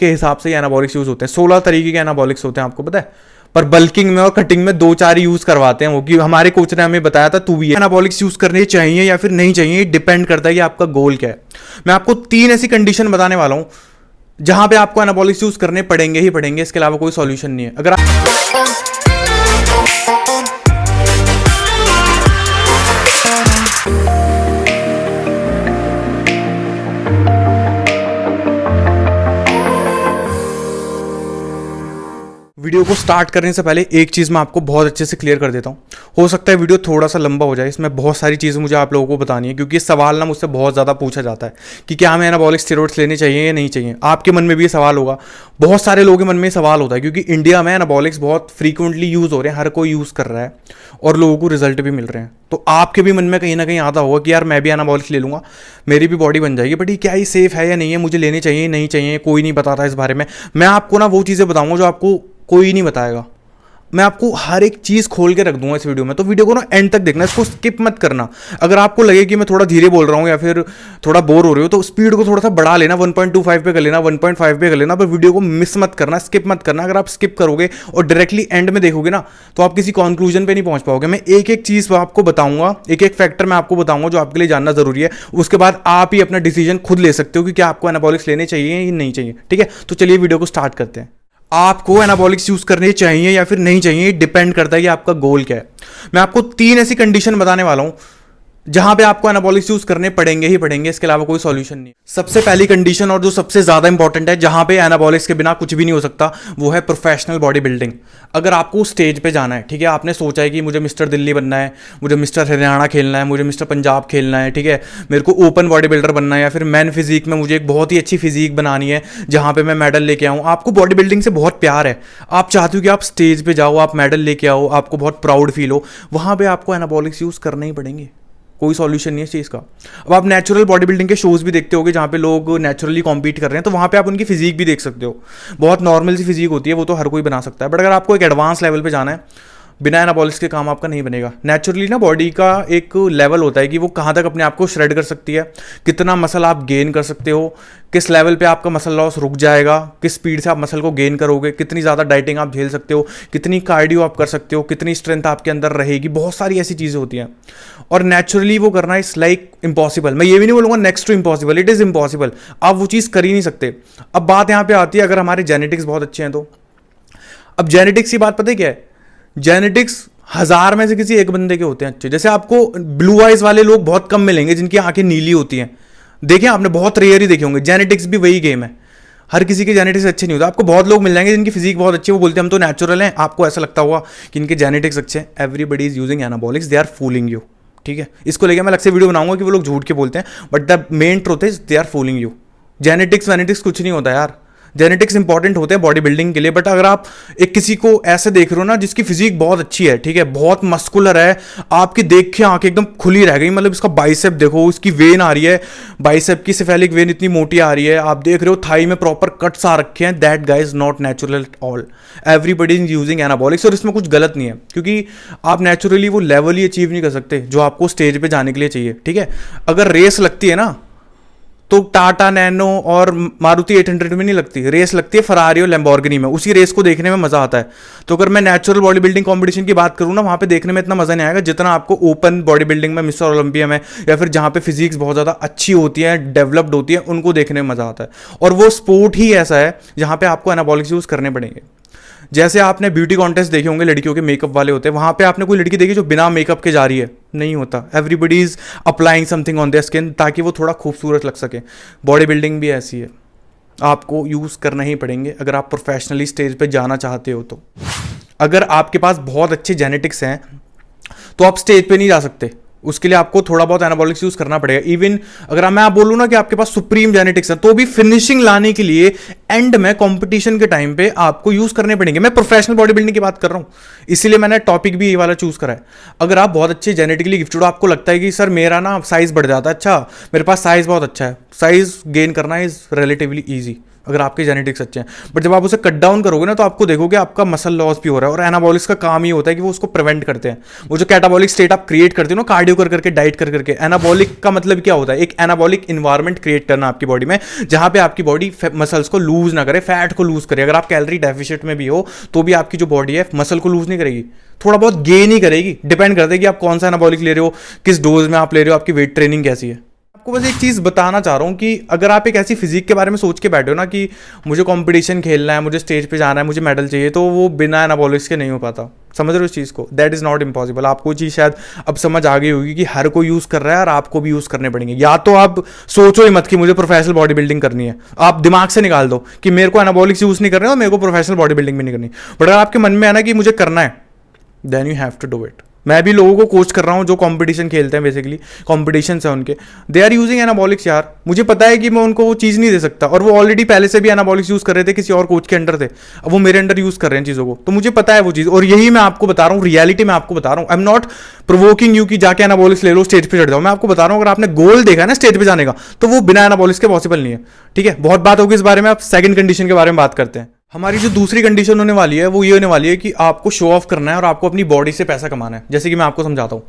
के हिसाब से एनाबॉलिक्स यूज होते हैं। 16 तरीके के एनाबॉलिक्स होते हैं, आपको पता है। पर बल्किंग में और कटिंग में 2-4 यूज करवाते हैं वो, कि हमारे कोच ने हमें बताया था तू भी एनाबॉलिक्स यूज करने चाहिए या फिर नहीं चाहिए, डिपेंड करता है कि आपका गोल क्या है। मैं आपको 3 ऐसी कंडीशन बताने वाला हूं जहां पे आपको एनाबॉलिक्स यूज करने पड़ेंगे ही पड़ेंगे, इसके अलावा कोई सॉल्यूशन नहीं है। अगर आप वीडियो को स्टार्ट करने से पहले एक चीज़ मैं आपको बहुत अच्छे से क्लियर कर देता हूँ। हो सकता है वीडियो थोड़ा सा लंबा हो जाए, इसमें बहुत सारी चीज़ें मुझे आप लोगों को बतानी है, क्योंकि ये सवाल ना मुझसे बहुत ज़्यादा पूछा जाता है कि क्या हमें एनाबॉलिक स्टेरॉइड्स लेने चाहिए या नहीं चाहिए। आपके मन में भी ये सवाल होगा, बहुत सारे लोगों के मन में ये सवाल होता है, क्योंकि इंडिया में एनाबॉलिक्स बहुत फ्रीक्वेंटली यूज़ हो रहे हैं, हर कोई यूज़ कर रहा है और लोगों को रिजल्ट भी मिल रहे हैं। तो आपके भी मन में कहीं ना कहीं आता होगा कि यार मैं भी एनाबॉलिक्स ले लूँगा, मेरी भी बॉडी बन जाएगी, बट ये क्या ये सेफ है या नहीं है, मुझे लेने चाहिए नहीं चाहिए, कोई नहीं बताता इस बारे में। मैं आपको ना वो चीज़ें बताऊँगा जो आपको कोई नहीं बताएगा। मैं आपको हर एक चीज़ खोल के रख दूंगा इस वीडियो में, तो वीडियो को ना एंड तक देखना, इसको स्किप मत करना। अगर आपको लगे कि मैं थोड़ा धीरे बोल रहा हूँ या फिर थोड़ा बोर हो रही हो, तो स्पीड को थोड़ा सा बढ़ा लेना, 1.25 पे कर लेना, 1.5 पे कर लेना, पर वीडियो को मिस मत करना, स्किप मत करना। अगर आप स्किप करोगे और डायरेक्टली एंड में देखोगे ना, तो आप किसी कंक्लूजन पे नहीं पहुंच पाओगे। मैं एक एक चीज़ आपको बताऊंगा, एक एक फैक्टर मैं आपको बताऊंगा जो आपके लिए जानना जरूरी है। उसके बाद आप ही अपना डिसीजन खुद ले सकते हो कि क्या आपको एनाबॉलिक्स लेने चाहिए या नहीं चाहिए। ठीक है, तो चलिए वीडियो को स्टार्ट करते हैं। आपको एनाबॉलिक्स यूज करने चाहिए या फिर नहीं चाहिए, डिपेंड करता है कि आपका गोल क्या है। मैं आपको 3 ऐसी कंडीशन बताने वाला हूं जहां पे आपको एनाबॉलिक्स यूज करने पड़ेंगे ही पड़ेंगे, इसके अलावा कोई सॉल्यूशन नहीं। सबसे पहली कंडीशन और जो सबसे ज्यादा इंपॉर्टेंट है, जहां पे एनाबॉलिक्स के बिना कुछ भी नहीं हो सकता, वो है प्रोफेशनल बॉडी बिल्डिंग। अगर आपको स्टेज पे जाना है, ठीक है, आपने सोचा है कि मुझे मिस्टर दिल्ली बनना है, मुझे मिस्टर हरियाणा खेलना है, मुझे मिस्टर पंजाब खेलना है, ठीक है, मेरे को ओपन बॉडी बिल्डर बनना है, या फिर मैन फिजिक में मुझे एक बहुत ही अच्छी फिजिक बनानी है जहां पे मैं मेडल लेके आऊँ। आपको बॉडी बिल्डिंग से बहुत प्यार है, आप चाहते हो कि आप स्टेज पे जाओ, आप मेडल लेके आओ, आपको बहुत प्राउड फील हो, वहां पे आपको एनाबॉलिक्स यूज करने ही पड़ेंगे। कोई सॉल्यूशन नहीं है इस चीज़ का। अब आप नेचुरल बॉडी बिल्डिंग के शोज भी देखते होगे जहाँ पे लोग नेचुरली कॉम्पीट कर रहे हैं, तो वहाँ पे आप उनकी फिजिक भी देख सकते हो। बहुत नॉर्मल सी फिजिक होती है, वो तो हर कोई बना सकता है, बट अगर आपको एक एडवांस लेवल पे जाना है, बिना एनाबॉलिक्स के काम आपका नहीं बनेगा। नेचुरली ना बॉडी का एक लेवल होता है कि वो कहाँ तक अपने आप को श्रेड कर सकती है, कितना मसल आप गेन कर सकते हो, किस लेवल पे आपका मसल लॉस रुक जाएगा, किस स्पीड से आप मसल को गेन करोगे, कितनी ज़्यादा डाइटिंग आप झेल सकते हो, कितनी कार्डियो आप कर सकते हो, कितनी स्ट्रेंथ आपके अंदर रहेगी, बहुत सारी ऐसी चीज़ें होती हैं। और नेचुरली वो करना इज लाइक इम्पॉसिबल। मैं ये भी नहीं बोलूँगा next to impossible, it is impossible. आप वो चीज़ कर ही नहीं सकते। अब बात यहाँ पे आती है, अगर हमारे जेनेटिक्स बहुत अच्छे हैं तो। अब जेनेटिक्स की बात पता है क्या है, जेनेटिक्स 1000 में से किसी एक बंदे के होते हैं अच्छे। जैसे आपको ब्लू आइज वाले लोग बहुत कम मिलेंगे जिनकी आंखें नीली होती हैं, देखें आपने, बहुत रेयर ही देखे होंगे। जेनेटिक्स भी वही गेम है, हर किसी के जेनेटिक्स अच्छे नहीं होते। आपको बहुत लोग मिल जाएंगे जिनकी फिजिक बहुत अच्छी है, वो बोलते हैं हम तो नेचुरल हैं, आपको ऐसा लगता होगा कि इनके जेनेटिक्स अच्छे हैं। Everybody is using anabolics, they are fooling you. ठीक है, इसको लेकर मैं अलग से वीडियो बनाऊंगा कि वो लोग झूठ के बोलते हैं, but the main truth is they are fooling you. Genetics वेनेटिक्स कुछ नहीं होता यार, जेनेटिक्स इंपॉर्टेंट होते हैं बॉडी बिल्डिंग के लिए, बट अगर आप एक किसी को ऐसे देख रहे हो ना जिसकी फिजिक बहुत अच्छी है, ठीक है, बहुत मस्कुलर है, आपकी देख के आंखें एकदम खुली रह गई, मतलब इसका बाइसेप देखो, इसकी वेन आ रही है, बाइसेप की सेफेलिक वेन इतनी मोटी आ रही है, आप देख रहे हो थाई में प्रॉपर कट्स आ रखे हैं, that guy is not natural at all. Everybody is using anabolics, और इसमें कुछ गलत नहीं है, क्योंकि आप नेचुरली वो लेवल ही अचीव नहीं कर सकते जो आपको स्टेज पे जाने के लिए चाहिए। ठीक है, अगर रेस लगती है ना, तो टाटा नैनो और मारुति 800 में नहीं लगती, रेस लगती है फरारी और लैम्बोर्गिनी में, उसी रेस को देखने में मजा आता है। तो अगर मैं नेचुरल बॉडी बिल्डिंग कंपटीशन की बात करूँ ना, वहाँ पे देखने में इतना मजा नहीं आएगा जितना आपको ओपन बॉडी बिल्डिंग में, मिस्टर ओलंपिया में, या फिर जहाँ पे फिजिक्स बहुत ज़्यादा अच्छी होती है, डेवलप्ड होती है, उनको देखने में मजा आता है। और वो स्पोर्ट ही ऐसा है जहाँ पे आपको एनाबॉलिक्स यूज करने पड़ेंगे। जैसे आपने ब्यूटी कॉन्टेस्ट देखे होंगे, लड़कियों के मेकअप वाले होते हैं, वहाँ पे आपने कोई लड़की देखी जो बिना मेकअप के जा रही है? नहीं होता। Everybody is applying something on their skin ताकि वो थोड़ा खूबसूरत लग सके। बॉडी बिल्डिंग भी ऐसी है, आपको यूज़ करना ही पड़ेंगे अगर आप प्रोफेशनली स्टेज पे जाना चाहते हो तो। अगर आपके पास बहुत अच्छे जेनेटिक्स हैं तो आप स्टेज पे नहीं जा सकते, उसके लिए आपको थोड़ा बहुत एनाबॉलिक्स यूज करना पड़ेगा। इवन अगर मैं आप बोलूँ ना कि आपके पास सुप्रीम जेनेटिक्स है, तो भी फिनिशिंग लाने के लिए एंड में कंपटीशन के टाइम पे आपको यूज करने पड़ेंगे। मैं प्रोफेशनल बॉडी बिल्डिंग की बात कर रहा हूँ, इसीलिए मैंने टॉपिक भी ये वाला चूज करा है। अगर आप बहुत अच्छे जेनेटिकली गिफ्टेड हो, आपको लगता है कि सर मेरा ना साइज बढ़ जाता है, अच्छा मेरे पास साइज बहुत अच्छा है, साइज गेन करना इज रिलेटिवली ईजी, अगर आपके जेनेटिक्स अच्छे हैं। बट जब आप उसे कट डाउन करोगे ना तो आपको देखोगे आपका मसल लॉस भी हो रहा है। और एनाबॉलिक्स का काम ये होता है कि वो उसको प्रिवेंट करते हैं। वो जो कैटाबॉलिक स्टेट आप क्रिएट करते हो ना कार्डियो कर करके, डाइट कर करके, एनाबॉलिक का मतलब क्या होता है, एक एनाबॉलिक इन्वायरमेंट क्रिएट करना आपकी बॉडी में, जहां पे आपकी बॉडी मसल्स को लूज ना करे, फैट को लूज करे। अगर आप कैलोरी डेफिशिट में भी हो तो भी आपकी जो बॉडी है मसल को लूज नहीं करेगी, थोड़ा बहुत गेन ही करेगी। डिपेंड करता है कि आप कौन सा एनाबॉलिक ले रहे हो, किस डोज में आप ले रहे हो, आपकी वेट ट्रेनिंग कैसी है। आपको बस एक चीज़ बताना चाह रहा हूँ कि अगर आप एक ऐसी फिजिक के बारे में सोच के बैठे हो ना कि मुझे कंपटीशन खेलना है, मुझे स्टेज पे जाना है, मुझे मेडल चाहिए, तो वो बिना एनाबॉलिक्स के नहीं हो पाता। समझ रहे हो इस चीज़ को? That is not impossible. आपको चीज़ शायद अब समझ आ गई होगी कि हर कोई यूज़ कर रहा है और आपको भी यूज़ करने पड़ेंगे। या तो आप सोचो ही मत कि मुझे प्रोफेशनल बॉडी बिल्डिंग करनी है, आप दिमाग से निकाल दो कि मेरे को एनाबॉलिक्स यूज़ नहीं करना है और मेरे को प्रोफेशनल बॉडी बिल्डिंग भी नहीं करनी। बट अगर आपके मन में है ना कि मुझे करना है, then you have to do it. मैं भी लोगों को कोच कर रहा हूँ जो कंपटीशन खेलते हैं, बेसिकली कंपटीशन है उनके, दे आर यूजिंग एनाबॉलिक्स। यार मुझे पता है कि मैं उनको वो चीज़ नहीं दे सकता, और वो ऑलरेडी पहले से भी एनाबॉलिक्स यूज़ कर रहे थे, किसी और कोच के अंडर थे, अब वो मेरे अंडर यूज़ कर रहे हैं चीज़ों को, तो मुझे पता है वो चीज़। और यही मैं आपको बता रहा हूँ, रियलिटी में आपको बता रहा हूँ। I am not provoking you कि जाके एनाबॉलिक्स ले लो, स्टेज पे चढ़ जाओ। मैं आपको बता रहा हूँ अगर आपने गोल देखा है ना स्टेज पे जाने का, तो वो बिना एनाबॉलिक्स के पॉसिबल नहीं है। ठीक है, बहुत बात होगी इस बारे में, आप सेकंड कंडीशन के बारे में बात करते हैं। हमारी जो दूसरी कंडीशन होने वाली है वो ये होने वाली है कि आपको शो ऑफ करना है और आपको अपनी बॉडी से पैसा कमाना है। जैसे कि मैं आपको समझाता हूँ,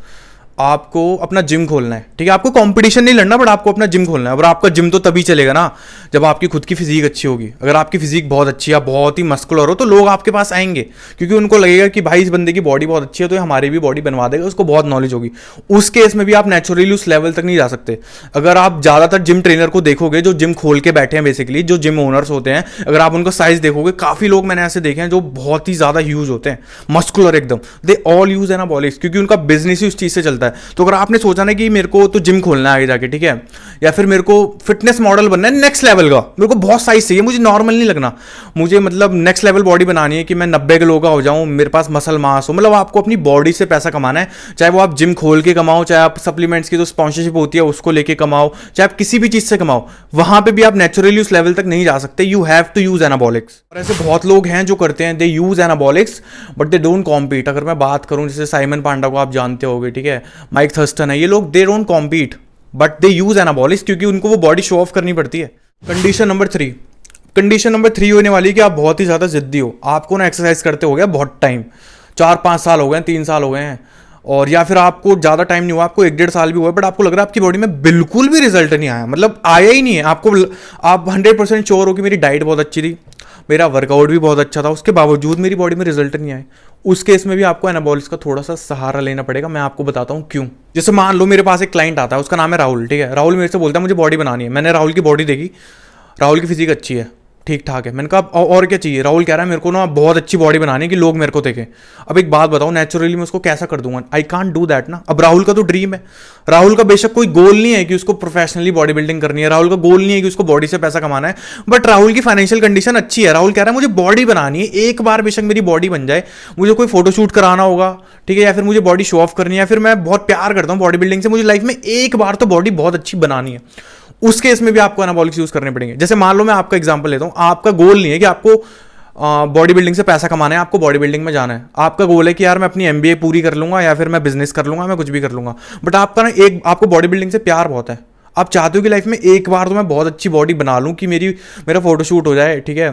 आपको अपना जिम खोलना है, ठीक है, आपको कंपटीशन नहीं लड़ना, बट आपको अपना जिम खोलना है। और आपका जिम तो तभी चलेगा ना जब आपकी खुद की फिजिक अच्छी होगी। अगर आपकी फिजिक बहुत अच्छी है, बहुत ही मस्कुलर हो, तो लोग आपके पास आएंगे, क्योंकि उनको लगेगा कि भाई इस बंदे की बॉडी बहुत अच्छी है तो हमारी भी बॉडी बनवा देगा, उसको बहुत नॉलेज होगी। उस केस में भी आप नेचुरली उस लेवल तक नहीं जा सकते। अगर आप ज़्यादातर जिम ट्रेनर को देखोगे जो जिम खोल के बैठे हैं, बेसिकली जो जिम ओनर्स होते हैं, अगर आप उनका साइज देखोगे, काफ़ी लोग मैंने ऐसे देखे हैं जो बहुत ही ज़्यादा ह्यूज होते हैं, मस्कुलर एकदम, दे ऑल यूज एनाबॉलिक्स, क्योंकि उनका बिजनेस ही उस चीज़ से चलता है। तो अगर आपने सोचा ना कि मेरे को तो जिम खोलना है आगे जाके, ठीक है, या फिर मेरे को फिटनेस मॉडल बनना है नेक्स्ट लेवल का, मेरे को बहुत साइज चाहिए, मुझे नॉर्मल नहीं लगना, मुझे मतलब नेक्स्ट लेवल बॉडी बनानी है कि मैं 90 किलो का हो जाऊं, मेरे पास मसल मास हो, मतलब आपको अपनी बॉडी से पैसा कमाना है। चाहे वो आप जिम खोल के कमाओ, चाहे आप सप्लीमेंट्स की जो स्पॉन्सरशिप होती है उसको लेके कमाओ, चाहे आप किसी भी चीज से कमाओ, वहां पे भी आप नेचुरली उस लेवल तक नहीं जा सकते। You have to use anabolics. और ऐसे बहुत लोग हैं जो करते हैं, they use anabolics but they don't compete. अगर मैं बात करूं, जैसे साइमन पांडा को आप जानते होगे, ठीक है, माइक थर्स्टन है, ये लोग दे don't compete but they use anabolics, क्योंकि उनको वो बॉडी शो ऑफ करनी पड़ती है। कंडीशन नंबर 3, कंडीशन नंबर 3 होने वाली है कि आप बहुत ही ज़्यादा जिद्दी हो, आपको ना एक्सरसाइज करते हो गया बहुत टाइम, 4-5 साल हो गए, 3 साल हो गए हैं, और या फिर आपको ज़्यादा टाइम नहीं हुआ, आपको 1-1.5 साल भी हुआ, बट आपको लग रहा है आपकी बॉडी में बिल्कुल भी रिजल्ट नहीं आया, मतलब आया ही नहीं है आपको। आप 100% श्योर हो कि मेरी डाइट बहुत अच्छी थी, मेरा वर्कआउट भी बहुत अच्छा था, उसके बावजूद मेरी बॉडी में रिजल्ट नहीं आए। उस केस में भी आपको एनाबॉलिक्स का थोड़ा सा सहारा लेना पड़ेगा। मैं आपको बताता हूँ क्यों। जैसे मान लो मेरे पास एक क्लाइंट आता है, उसका नाम है राहुल, ठीक है, राहुल मेरे से बोलता है मुझे बॉडी बनानी है। मैंने राहुल की बॉडी देखी, राहुल की फिजिक अच्छी है, ठीक ठाक है। मैंने कहा और क्या चाहिए? राहुल कह रहा है मेरे को ना बहुत अच्छी बॉडी बनानी है कि लोग मेरे को देखें। अब एक बात बताओ, नेचुरली मैं उसको कैसा कर दूंगा? आई कांट डू दैट ना। अब राहुल का तो ड्रीम है, राहुल का बेशक कोई गोल नहीं है कि उसको प्रोफेशनली बॉडी बिल्डिंग करनी है, राहुल का गोल नहीं है कि उसको बॉडी से पैसा कमाना है, बट राहुल की फाइनेंशियल कंडीशन अच्छी है। राहुल कह रहा है मुझे बॉडी बनानी है, एक बार बेशक मेरी बॉडी बन जाए, मुझे कोई फोटोशूट कराना होगा, ठीक है, या फिर मुझे बॉडी शो ऑफ करनी है, या फिर मैं बहुत प्यार करता हूँ बॉडी बिल्डिंग से, मुझे लाइफ में एक बार तो बॉडी बहुत अच्छी बनानी है। उस केस में भी आपको एनाबॉलिक्स यूज करने पड़ेंगे। जैसे मान लो मैं आपका एग्जांपल लेता हूं, आपका गोल नहीं है कि आपको बॉडी बिल्डिंग से पैसा कमाना है, आपको बॉडी बिल्डिंग में जाना है। आपका गोल है कि यार मैं अपनी एमबीए पूरी कर लूंगा, या फिर मैं बिजनेस कर लूंगा, मैं कुछ भी कर लूंगा, बट आपका ना एक आपको बॉडी बिल्डिंग से प्यार बहुत है। आप चाहते हो कि लाइफ में एक बार तो मैं बहुत अच्छी बॉडी बना लूं कि मेरा फोटोशूट हो जाए, ठीक है,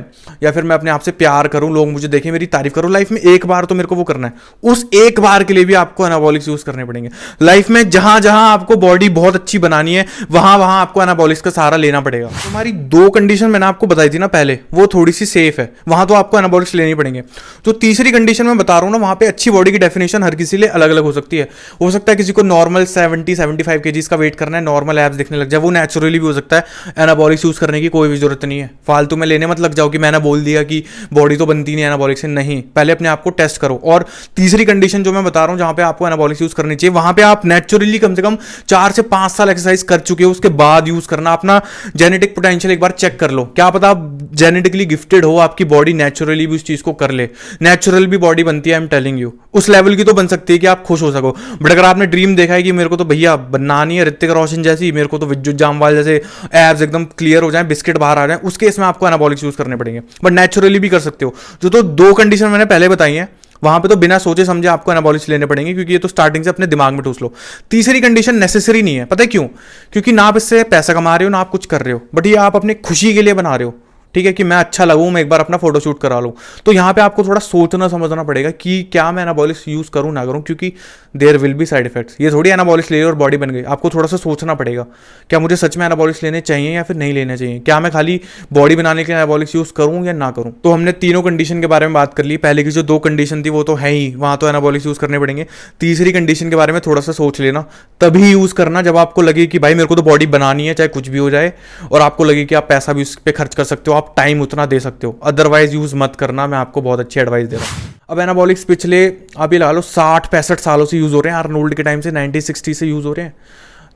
या फिर मैं अपने आप से प्यार करूं, लोग मुझे देखें, मेरी तारीफ करूं, लाइफ में एक बार तो मेरे को वो करना है। उस एक बार के लिए भी आपको एनाबॉलिक्स यूज करने पड़ेंगे। लाइफ में जहां जहां आपको बॉडी बहुत अच्छी बनानी है, वहां वहां आपको एनाबॉलिक्स का सहारा लेना पड़ेगा। तो हमारी 2 कंडीशन मैंने आपको बताई थी ना पहले, वो थोड़ी सी सेफ है, वहां तो आपको एनाबॉलिक्स लेनी पड़ेंगे। तो तीसरी कंडीशन मैं बता रहा हूं ना, वहां पे अच्छी बॉडी की डेफिनेशन हर किसी लिए अलग अलग हो सकती है। हो सकता है किसी को नॉर्मल 70-75 kg का वेट करना है, नॉर्मल एब्स दिखने लग जाए, वो नेचुरली भी हो सकता है। एनाबॉलिक्स यूज करने की कोई भी जरूरत नहीं है। फालतू में लेने मत लग जाओ कि मैंने बोल दिया कि बॉडी तो बनती नहीं एनाबॉलिक्स से, नहीं, पहले अपने आप को टेस्ट करो। और तीसरी कंडीशन जो मैं बता रहा हूं जहां पे आपको एनाबॉलिक्स यूज करनी चाहिए, वहां पे आप नेचुरली कम से कम 4 से 5 साल एक्सरसाइज कर चुके हो, उसके बाद यूज करना। अपना जेनेटिक पोटेंशियल एक बार चेक कर लो, क्या पता आप जेनेटिकली गिफ्टेड हो, आपकी बॉडी नेचुरली भी उस चीज को कर ले। नेचुरल भी बॉडी बनती है, आई एम टेलिंग यू, उस लेवल की तो बन सकती है कि आप खुश हो सको। बट अगर आपने ड्रीम देखा है कि मेरे को तो भैया बनानी है ऋतिक रोशन जैसी, मेरे को तो विद्युत जामवाल जैसे एब्स एकदम क्लियर हो जाए, बिस्किट बाहर आ जाए, उस केस में आपको एनाबॉलिक्स यूज करने पड़ेंगे। बट नेचुरली भी कर सकते हो। जो तो 2 कंडीशन मैंने पहले बताई हैं, वहां पे तो बिना सोचे समझे आपको एनाबॉलिक्स लेने पड़ेंगे, क्योंकि ये तो स्टार्टिंग से अपने दिमाग में ठूस लो। तीसरी कंडीशन नेसेसरी नहीं है, पता है क्यों? क्योंकि ना आप इससे पैसा कमा रहे हो, ना आप कुछ कर रहे हो, बट ये आप अपनी खुशी के लिए बना रहे हो। ठीक है, कि मैं अच्छा लगूं, मैं एक बार अपना फोटोशूट करा लूं। तो यहाँ पे आपको थोड़ा सोचना समझना पड़ेगा कि क्या मैं एनाबॉलिक्स यूज़ करूँ ना करूँ, क्योंकि there will be side effects. ये थोड़ी एनाबॉलिक्स ले ली और बॉडी बन गई। आपको थोड़ा सा सोचना पड़ेगा, क्या मुझे सच में एनाबॉलिक्स लेने चाहिए या फिर नहीं लेने चाहिए, क्या मैं खाली बॉडी बनाने के लिए एनाबॉलिक्स यूज़ करूँ या ना करूँ। तो हमने तीनों कंडीशन के बारे में बात कर ली। पहले की जो 2 कंडीशन थी वो तो है ही, वहाँ तो एनाबॉलिक्स यूज़ करने पड़ेंगे। तीसरी कंडीशन के बारे में थोड़ा सा सोच लेना, तभी यूज़ करना जब आपको लगे कि भाई मेरे को तो बॉडी बनानी है चाहे कुछ भी हो जाए, और आपको लगे कि आप पैसा भी उस पर खर्च कर सकते हो, आप टाइम उतना दे सकते हो। अदरवाइज यूज़ मत करना, मैं आपको बहुत अच्छी एडवाइस दे रहा हूँ। अब एनाबॉलिक्स पिछले आप ये लगा लो 60-65 सालों से यूज़ हो रहे हैं, आर्नोल्ड के टाइम से 1960 से यूज़ हो रहे हैं।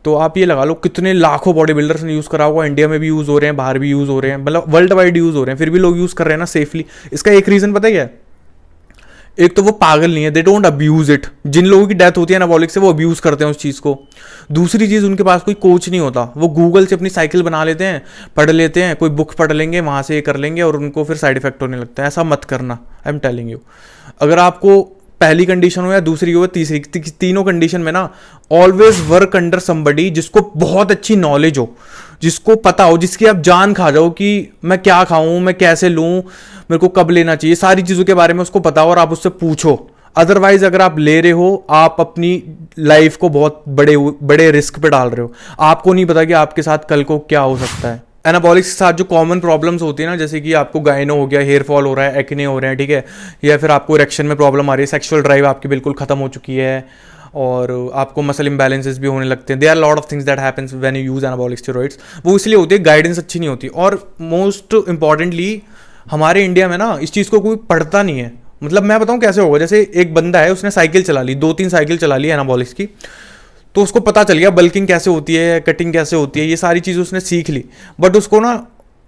तो आप ये लगा लो कितने लाखों बॉडी बिल्डर्स ने यूज़ करा होगा, इंडिया में भी यूज़ हो रहे हैं, बाहर भी यूज़ हो रहे हैं, मतलब वर्ल्ड वाइड यूज़ हो रहे हैं, फिर भी लोग यूज़ कर रहे हैं ना सेफली। इसका एक रीज़न पता है क्या है? एक तो वो पागल नहीं है, दे डोंट अब्यूज इट। जिन लोगों की डेथ होती है एनाबॉलिक से, वो अब्यूज करते हैं उस चीज़ को। दूसरी चीज़, उनके पास कोई कोच नहीं होता, वो गूगल से अपनी साइकिल बना लेते हैं, पढ़ लेते हैं, कोई बुक पढ़ लेंगे, वहाँ से ये कर लेंगे और उनको फिर साइड इफेक्ट होने लगता है। ऐसा मत करना, आई एम टेलिंग यू। अगर आपको पहली कंडीशन हो या दूसरी हो या तीसरी, तीनों कंडीशन में ना ऑलवेज वर्क अंडर समबडी जिसको बहुत अच्छी नॉलेज हो, जिसको पता हो, जिसकी आप जान खा जाओ कि मैं क्या खाऊं, मैं कैसे लूं, मेरे को कब लेना चाहिए, सारी चीज़ों के बारे में उसको पता हो और आप उससे पूछो। अदरवाइज अगर आप ले रहे हो, आप अपनी लाइफ को बहुत बड़े बड़े रिस्क पे डाल रहे हो। आपको नहीं पता कि आपके साथ कल को क्या हो सकता है। एनाबॉलिक्स के साथ जो कॉमन प्रॉब्लम्स होती है ना, जैसे कि आपको गायनो हो गया, हेयर फॉल हो रहा है, एक्ने हो रहे हैं, ठीक है, या फिर आपको इरेक्शन में प्रॉब्लम आ रही है, सेक्सुअल ड्राइव आपकी बिल्कुल खत्म हो चुकी है, और आपको मसल इम्बैलेंसेस भी होने लगते हैं। There are lot of things that happens when you use anabolic steroids. वो इसलिए होती है, गाइडेंस अच्छी नहीं होती, और मोस्ट इंपॉर्टेंटली हमारे इंडिया में ना इस चीज़ को कोई पढ़ता नहीं है। मतलब मैं बताऊँ कैसे होगा, जैसे एक बंदा है, उसने साइकिल चला ली, 2-3 साइकिल चला ली एनाबॉलिक्स की, तो उसको पता चल गया बल्किंग कैसे होती है, कटिंग कैसे होती है, ये सारी चीज़ उसने सीख ली। बट उसको ना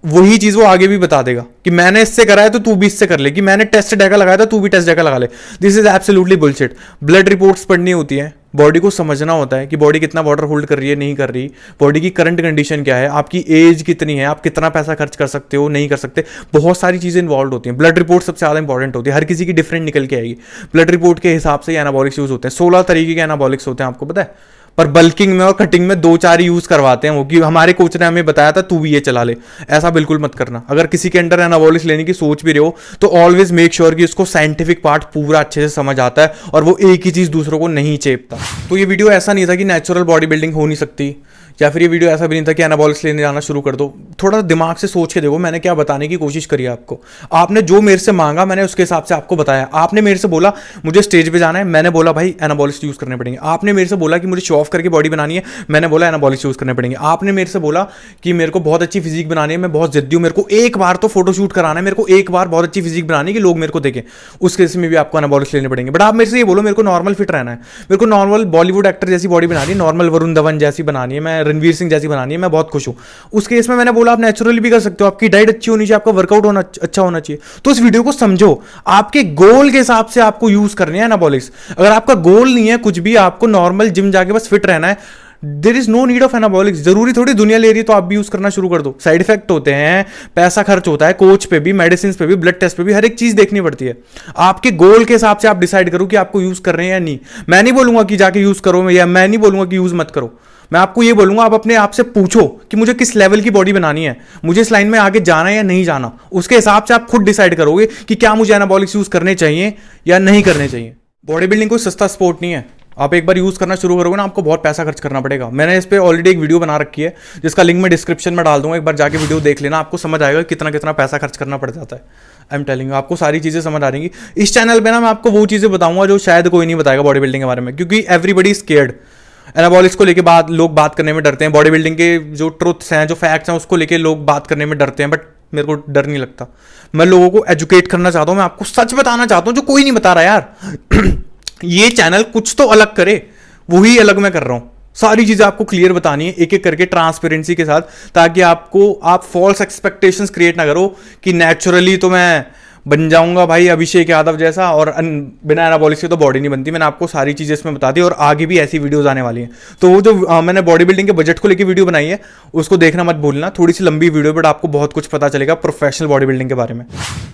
वही चीज़ वो आगे भी बता देगा कि मैंने इससे करा है तो तू भी इससे कर ले, कि मैंने टेस्ट डेका लगाया था तू भी टेस्ट डेका लगा ले। This is absolutely bullshit. Blood reports पढ़नी होती है, बॉडी को समझना होता है कि बॉडी कितना वाटर होल्ड कर रही है, नहीं कर रही, बॉडी की करंट कंडीशन क्या है, आपकी एज कितनी है, आप कितना पैसा खर्च कर सकते हो, नहीं कर सकते, बहुत सारी चीज़ें इन्वॉल्व होती हैं। ब्लड रिपोर्ट सबसे ज़्यादा इंपॉर्टेंट होती है, हर किसी की डिफरेंट निकल के आएगी। ब्लड रिपोर्ट के हिसाब से एनाबॉलिक्स यूज़ होते हैं, 16 तरीके के एनाबॉलिक्स होते हैं, आपको पता है। पर बल्किंग में और कटिंग में 2-4 यूज करवाते हैं वो, कि हमारे कोच ने हमें बताया था तू भी ये चला ले। ऐसा बिल्कुल मत करना। अगर किसी के अंडर एनाबॉलिक्स लेने की सोच भी रहे हो तो ऑलवेज मेक श्योर कि उसको साइंटिफिक पार्ट पूरा अच्छे से समझ आता है और वो एक ही चीज दूसरों को नहीं चेपता। तो ये वीडियो ऐसा नहीं था कि नेचुरल बॉडी बिल्डिंग हो नहीं सकती, या फिर ये वीडियो ऐसा भी नहीं था कि एनाबॉलिक्स लेने जाना शुरू कर दो। थोड़ा दिमाग से सोच के देखो मैंने क्या बताने की कोशिश करी है आपको। आपने जो मेरे से मांगा मैंने उसके हिसाब से आपको बताया। आपने मेरे से बोला मुझे स्टेज पे जाना है, मैंने बोला भाई एनाबॉलिक्स यूज करने पड़ेंगे। आपने मेरे से बोला कि मुझे शो ऑफ करके बॉडी बनानी है, मैंने बोला एनाबॉलिक्स यूज करने पड़ेंगे। आपने मेरे से बोला कि मेरे को बहुत अच्छी फिजिक बनानी है, मैं बहुत जिद्दी हूँ, मेरे को एक बार तो फोटोशूट कराना है, मेरे को एक बार बहुत अच्छी फिजिक बनानी है कि लोग मेरे को देखें, उस केस में भी आपको एनाबॉलिक्स लेने पड़ेंगे। बट आप मेरे से ये बोलो मेरे को नॉर्मल फिट रहना है, मेरे को नॉर्मल बॉलीवुड एक्टर जैसी बॉडी बनानी है, नॉर्मल वरुण धवन जैसी बनानी है, मैं रणवीर सिंह जैसी बनानी है, मैं बहुत खुश हूं। उस केस में मैंने बोला आप नेचुरली भी कर सकते हो, आपकी डाइट अच्छी होनी चाहिए, आपका वर्कआउट होना अच्छा होना चाहिए। तो इस वीडियो को समझो, आपके गोल के हिसाब से आपको यूज करनी है एनाबॉलिक्स। अगर आपका गोल नहीं है कुछ भी, आपको नॉर्मल जिम जाके बस फिट रहना है, there is no need of anabolics. जरूरी थोड़ी दुनिया ले रही है तो आप भी यूज करना शुरू कर दो। साइड इफेक्ट होते हैं, पैसा खर्च होता है, कोच पे भी, मेडिसिन पे भी, ब्लड टेस्ट पे भी, हर एक चीज देखनी पड़ती है। आपके गोल के हिसाब से आप डिसाइड करो कि आपको यूज कर रहे हैं या नहीं। मैं नहीं बोलूंगा कि जाके यूज करो, या मैं नहीं बोलूंगा कि यूज मत करो। मैं आपको ये बोलूंगा आप अपने आप से पूछो कि मुझे किस लेवल की बॉडी बनानी है, मुझे इस लाइन में आगे जाना है या नहीं जाना। उसके हिसाब से आप खुद डिसाइड करोगे कि क्या मुझे एनाबॉलिक्स यूज करने चाहिए या नहीं करने चाहिए। बॉडी बिल्डिंग कोई सस्ता स्पोर्ट नहीं है। आप एक बार यूज करना शुरू करोगे ना, आपको बहुत पैसा खर्च करना पड़ेगा। मैंने इस पे ऑलरेडी एक वीडियो बना रखी है जिसका लिंक मैं डिस्क्रिप्शन में डाल दूंगा, एक बार जाके वीडियो देख लेना, आपको समझ आएगा कितना कितना पैसा खर्च करना पड़ जाता है। आई एम टेलिंग यू, आपको सारी चीजें समझ आ जाएंगी। इस चैनल पे ना मैं आपको वो चीजें बताऊंगा जो शायद कोई नहीं बताएगा बॉडी बिल्डिंग के बारे में, क्योंकि एवरीबडी स्केर्ड। एनाबॉलिक्स को लेके लोग बात करने में डरते हैं, बॉडी बिल्डिंग के जो ट्रुथ्स हैं, जो फैक्ट्स हैं, उसको लेके लोग बात करने में डरते हैं। बट मेरे को डर नहीं लगता। मैं लोगों को एजुकेट करना चाहता हूं, मैं आपको सच बताना चाहता हूं जो कोई नहीं बता रहा यार। ये चैनल कुछ तो अलग करे, वही अलग मैं कर रहा हूं। सारी चीजें आपको क्लियर बतानी है एक एक करके, ट्रांसपेरेंसी के साथ, ताकि आप फॉल्स एक्सपेक्टेशंस क्रिएट ना करो कि नेचुरली तो मैं बन जाऊंगा भाई अभिषेक यादव जैसा, और बिना एनाबॉलिक्स के तो बॉडी नहीं बनती। मैंने आपको सारी चीजें इसमें बता दी और आगे भी ऐसी वीडियोस आने वाली हैं। तो वो जो मैंने बॉडी बिल्डिंग के बजट को लेकर वीडियो बनाई है उसको देखना मत भूलना। थोड़ी सी लंबी वीडियो, बट आपको बहुत कुछ पता चलेगा प्रोफेशनल बॉडी बिल्डिंग के बारे में।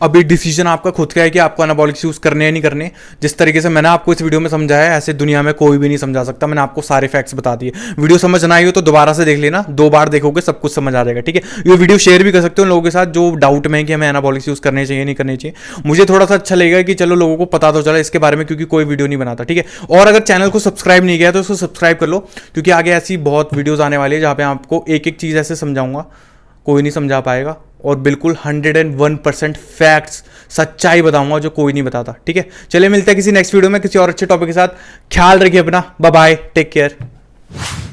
अभी डिसीजन आपका खुद का है कि आपको एनाबॉलिक्स यूज़ करने या नहीं करने। जिस तरीके से मैंने आपको इस वीडियो में समझाया है, ऐसे दुनिया में कोई भी नहीं समझा सकता। मैंने आपको सारे फैक्ट्स बता दिए। वीडियो समझ ना आई हो तो दोबारा से देख लेना, 2 बार देखोगे सब कुछ समझ आ जाएगा, ठीक है। ये वीडियो शेयर भी कर सकते हो उन लोगों के साथ जो डाउट में है कि हमें एनाबॉलिक्स यूज़ करने चाहिए नहीं करने चाहिए। मुझे थोड़ा सा अच्छा लगेगा कि चलो लोगों को पता तो चला इसके बारे में, क्योंकि कोई वीडियो नहीं बनाता, ठीक है। और अगर चैनल को सब्सक्राइब नहीं किया तो उसको सब्सक्राइब कर लो, क्योंकि आगे ऐसी बहुत वीडियोज़ आने वाली है जहाँ पे आपको एक एक चीज़ ऐसे समझाऊंगा, कोई नहीं समझा पाएगा। और बिल्कुल 101% फैक्ट्स, सच्चाई बताऊंगा जो कोई नहीं बताता, ठीक है। चलिए मिलते हैं किसी नेक्स्ट वीडियो में किसी और अच्छे टॉपिक के साथ। ख्याल रखिए अपना, बाय बाय, टेक केयर।